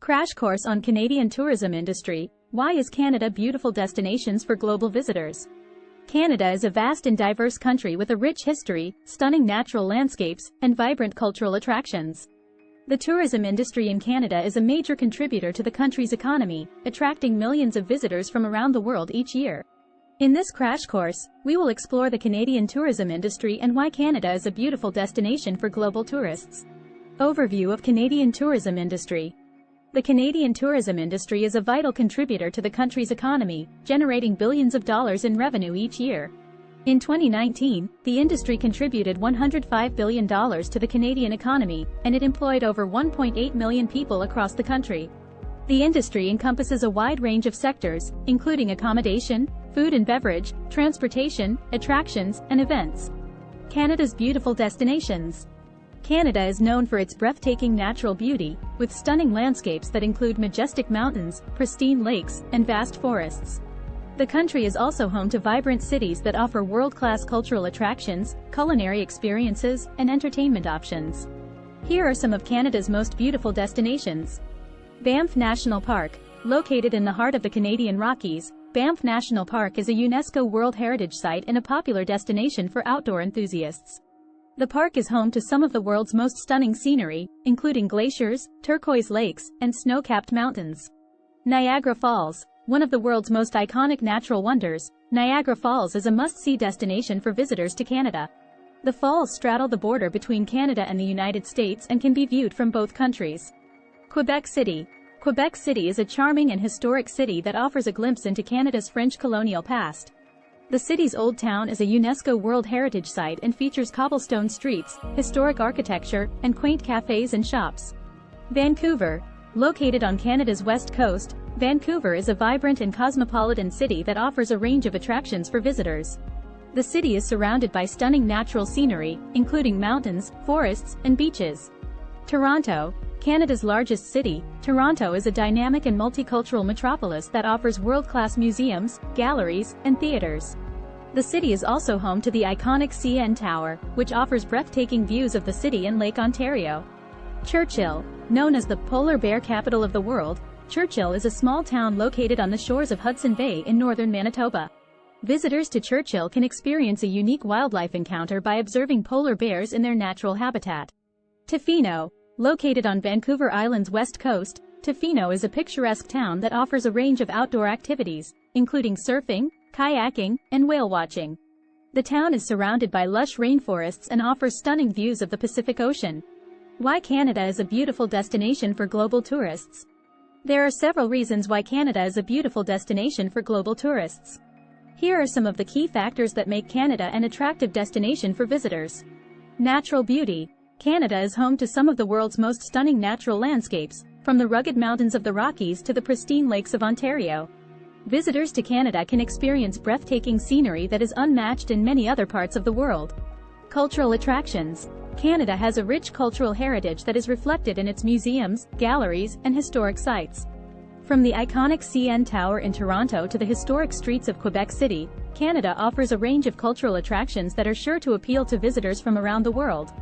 Crash course on Canadian tourism industry. Why is Canada beautiful destinations for global visitors? Canada is a vast and diverse country with a rich history, stunning natural landscapes, and vibrant cultural attractions. The tourism industry in Canada is a major contributor to the country's economy, attracting millions of visitors from around the world each year. In this crash course, we will explore the Canadian tourism industry and why Canada is a beautiful destination for global tourists. Overview of Canadian tourism industry. The Canadian tourism industry is a vital contributor to the country's economy, generating billions of dollars in revenue each year. In 2019, the industry contributed $105 billion to the Canadian economy, and it employed over 1.8 million people across the country. The industry encompasses a wide range of sectors, including accommodation, food and beverage, transportation, attractions, and events. Canada's beautiful destinations. Canada is known for its breathtaking natural beauty, with stunning landscapes that include majestic mountains, pristine lakes, and vast forests. The country is also home to vibrant cities that offer world-class cultural attractions, culinary experiences, and entertainment options. Here are some of Canada's most beautiful destinations. Banff National Park. Located in the heart of the Canadian Rockies, Banff National Park is a UNESCO World Heritage Site and a popular destination for outdoor enthusiasts. The park is home to some of the world's most stunning scenery, including glaciers, turquoise lakes, and snow-capped mountains. Niagara Falls. One of the world's most iconic natural wonders, Niagara Falls is a must-see destination for visitors to Canada. The falls straddle the border between Canada and the United States and can be viewed from both countries. Quebec City. Quebec City is a charming and historic city that offers a glimpse into Canada's French colonial past. The city's Old Town is a UNESCO World Heritage Site and features cobblestone streets, historic architecture, and quaint cafes and shops. Vancouver. Located on Canada's west coast, Vancouver is a vibrant and cosmopolitan city that offers a range of attractions for visitors. The city is surrounded by stunning natural scenery, including mountains, forests, and beaches. Toronto. Canada's largest city, Toronto is a dynamic and multicultural metropolis that offers world-class museums, galleries, and theaters. The city is also home to the iconic CN Tower, which offers breathtaking views of the city and Lake Ontario. Churchill. Known as the polar bear capital of the world, Churchill is a small town located on the shores of Hudson Bay in northern Manitoba. Visitors to Churchill can experience a unique wildlife encounter by observing polar bears in their natural habitat. Tofino. Located on Vancouver Island's west coast, Tofino is a picturesque town that offers a range of outdoor activities, including surfing, kayaking, and whale watching. The town is surrounded by lush rainforests and offers stunning views of the Pacific Ocean. Why Canada is a beautiful destination for global tourists. There are several reasons why Canada is a beautiful destination for global tourists. Here are some of the key factors that make Canada an attractive destination for visitors. Natural beauty. Canada is home to some of the world's most stunning natural landscapes, from the rugged mountains of the Rockies to the pristine lakes of Ontario. Visitors to Canada can experience breathtaking scenery that is unmatched in many other parts of the world. Cultural attractions. Canada has a rich cultural heritage that is reflected in its museums, galleries, and historic sites. From the iconic CN Tower in Toronto to the historic streets of Quebec City, Canada offers a range of cultural attractions that are sure to appeal to visitors from around the world.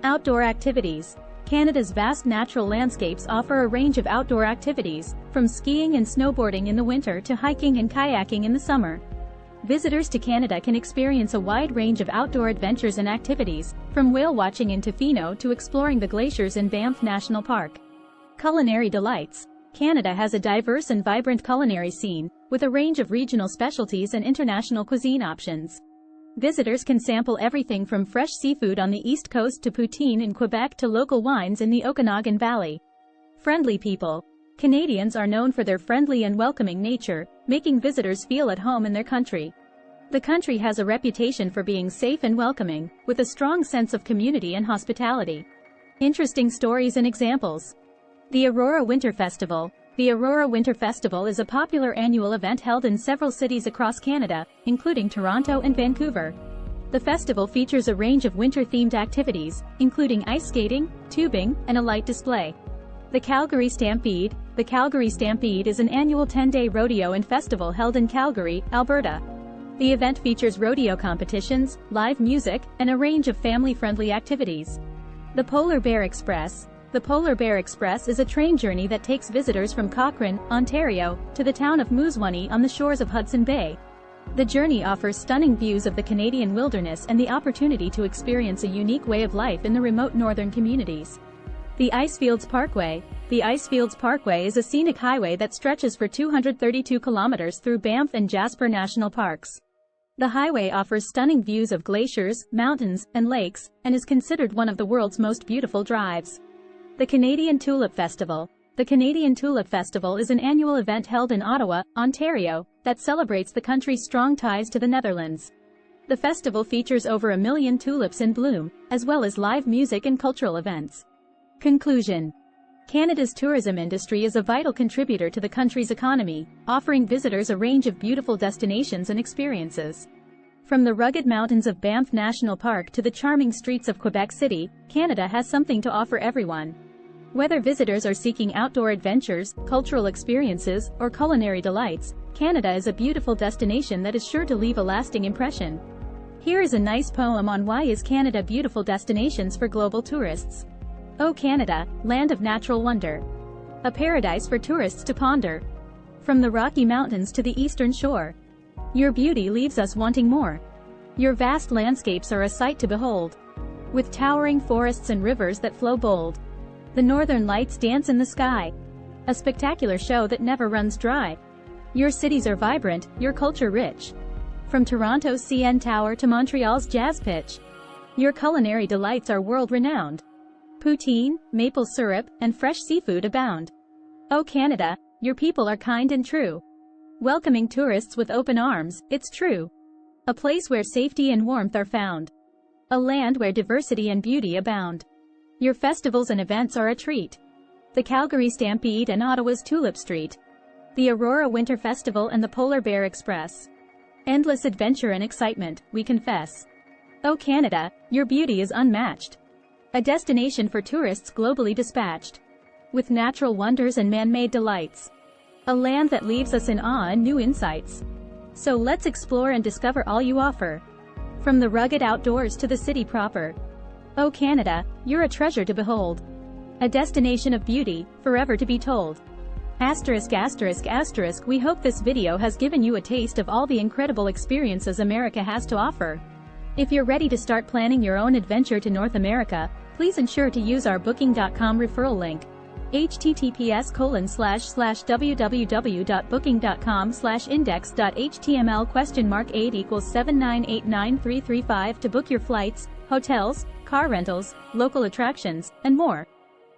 Outdoor activities. Canada's vast natural landscapes offer a range of outdoor activities, from skiing and snowboarding in the winter to hiking and kayaking in the summer. Visitors to Canada can experience a wide range of outdoor adventures and activities, from whale watching in Tofino to exploring the glaciers in Banff National Park. Culinary delights. Canada has a diverse and vibrant culinary scene, with a range of regional specialties and international cuisine options. Visitors can sample everything from fresh seafood on the East Coast to poutine in Quebec to local wines in the Okanagan Valley. Friendly people. Canadians are known for their friendly and welcoming nature, making visitors feel at home in their country. The country has a reputation for being safe and welcoming, with a strong sense of community and hospitality. Interesting stories and examples. The Aurora Winter Festival. The Aurora Winter Festival is a popular annual event held in several cities across Canada, including Toronto and Vancouver. The festival features a range of winter-themed activities, including ice skating, tubing, and a light display. The Calgary Stampede. The Calgary Stampede is an annual 10-day rodeo and festival held in Calgary, Alberta. The event features rodeo competitions, live music, and a range of family-friendly activities. The Polar Bear Express. The Polar Bear Express is a train journey that takes visitors from Cochrane, Ontario, to the town of Moosonee on the shores of Hudson Bay. The journey offers stunning views of the Canadian wilderness and the opportunity to experience a unique way of life in the remote northern communities. The Icefields Parkway. The Icefields Parkway is a scenic highway that stretches for 232 kilometers through Banff and Jasper National Parks. The highway offers stunning views of glaciers, mountains, and lakes, and is considered one of the world's most beautiful drives. The Canadian Tulip Festival. The Canadian Tulip Festival is an annual event held in Ottawa, Ontario, that celebrates the country's strong ties to the Netherlands. The festival features over 1 million tulips in bloom, as well as live music and cultural events. Conclusion. Canada's tourism industry is a vital contributor to the country's economy, offering visitors a range of beautiful destinations and experiences. From the rugged mountains of Banff National Park to the charming streets of Quebec City, Canada has something to offer everyone. Whether visitors are seeking outdoor adventures, cultural experiences, or culinary delights, Canada is a beautiful destination that is sure to leave a lasting impression. Here is a nice poem on why is Canada beautiful destinations for global tourists. O Canada, land of natural wonder. A paradise for tourists to ponder. From the Rocky Mountains to the eastern shore. Your beauty leaves us wanting more. Your vast landscapes are a sight to behold. With towering forests and rivers that flow bold. The northern lights dance in the sky. A spectacular show that never runs dry. Your cities are vibrant, your culture rich. From Toronto's CN Tower to Montreal's Jazz Pitch. Your culinary delights are world-renowned. Poutine, maple syrup, and fresh seafood abound. O Canada, your people are kind and true. Welcoming tourists with open arms, it's true. A place where safety and warmth are found. A land where diversity and beauty abound. Your festivals and events are a treat. The Calgary Stampede and Ottawa's Tulip Street. The Aurora Winter Festival and the Polar Bear Express. Endless adventure and excitement, we confess. O Canada, your beauty is unmatched. A destination for tourists globally dispatched. With natural wonders and man-made delights. A land that leaves us in awe and new insights. So let's explore and discover all you offer. From the rugged outdoors to the city proper. O Canada, you're a treasure to behold. A destination of beauty, forever to be told. Asterisk asterisk asterisk. We hope this video has given you a taste of all the incredible experiences America has to offer. If you're ready to start planning your own adventure to North America, please ensure to use our Booking.com referral link. https://www.booking.com/index.html?8 =7989335 to book your flights, hotels, car rentals, local attractions, and more.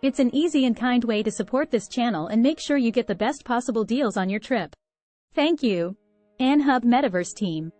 It's an easy and kind way to support this channel and make sure you get the best possible deals on your trip. Thank you. AnHub Metaverse Team.